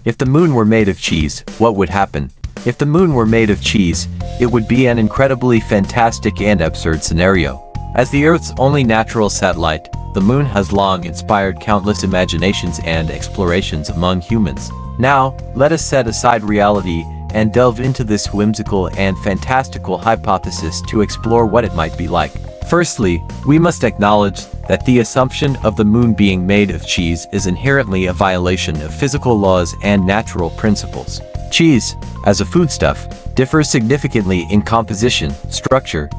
If the moon were made of cheese, what would happen? If the moon were made of cheese, it would be an incredibly fantastic and absurd scenario. As the Earth's only natural satellite, the moon has long inspired countless imaginations and explorations among humans. Now, let us set aside reality and delve into this whimsical and fantastical hypothesis to explore what it might be like. Firstly, we must acknowledge that the assumption of the moon being made of cheese is inherently a violation of physical laws and natural principles. Cheese, as a foodstuff, differs significantly in composition, structure,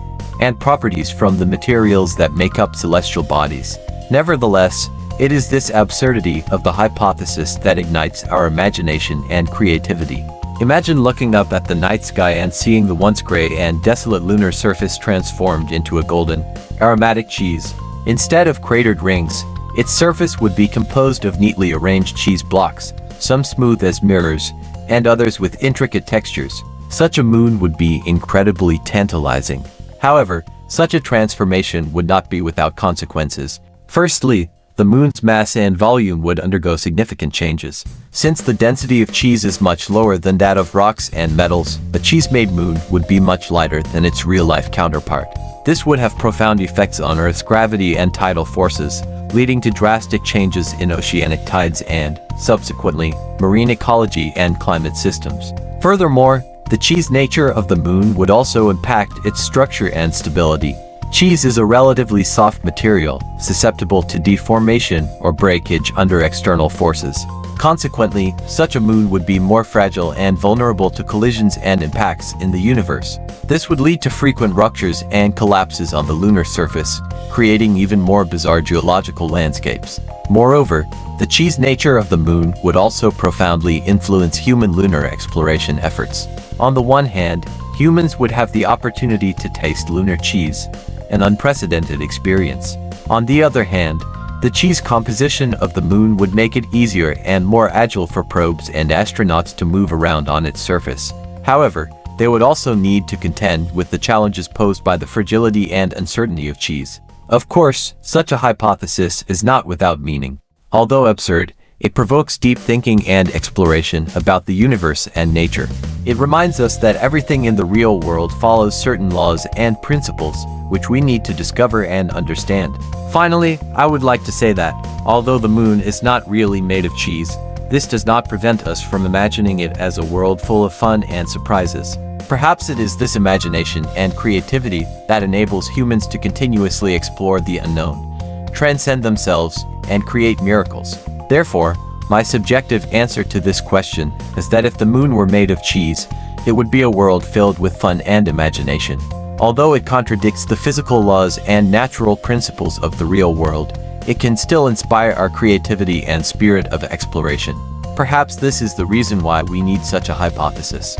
and properties from the materials that make up celestial bodies. Nevertheless, it is this absurdity of the hypothesis that ignites our imagination and creativity. Imagine looking up at the night sky and seeing the once gray and desolate lunar surface transformed into a golden, aromatic cheese. Instead of cratered rings, its surface would be composed of neatly arranged cheese blocks, some smooth as mirrors, and others with intricate textures. Such a moon would be incredibly tantalizing. However, such a transformation would not be without consequences. Firstly, the moon's mass and volume would undergo significant changes. Since the density of cheese is much lower than that of rocks and metals, a cheese-made moon would be much lighter than its real-life counterpart. This would have profound effects on Earth's gravity and tidal forces, leading to drastic changes in oceanic tides and, subsequently, marine ecology and climate systems. Furthermore, the cheese nature of the moon would also impact its structure and stability. Cheese is a relatively soft material, susceptible to deformation or breakage under external forces. Consequently, such a moon would be more fragile and vulnerable to collisions and impacts in the universe. This would lead to frequent ruptures and collapses on the lunar surface, creating even more bizarre geological landscapes. Moreover, the cheese nature of the moon would also profoundly influence human lunar exploration efforts. On the one hand, humans would have the opportunity to taste lunar cheese, an unprecedented experience. On the other hand, the cheese composition of the moon would make it easier and more agile for probes and astronauts to move around on its surface. However, they would also need to contend with the challenges posed by the fragility and uncertainty of cheese. Of course, such a hypothesis is not without meaning. Although absurd, it provokes deep thinking and exploration about the universe and nature. It reminds us that everything in the real world follows certain laws and principles, which we need to discover and understand. Finally, I would like to say that, although the moon is not really made of cheese, this does not prevent us from imagining it as a world full of fun and surprises. Perhaps it is this imagination and creativity that enables humans to continuously explore the unknown, transcend themselves, and create miracles. Therefore, my subjective answer to this question is that if the moon were made of cheese, it would be a world filled with fun and imagination. Although it contradicts the physical laws and natural principles of the real world, it can still inspire our creativity and spirit of exploration. Perhaps this is the reason why we need such a hypothesis.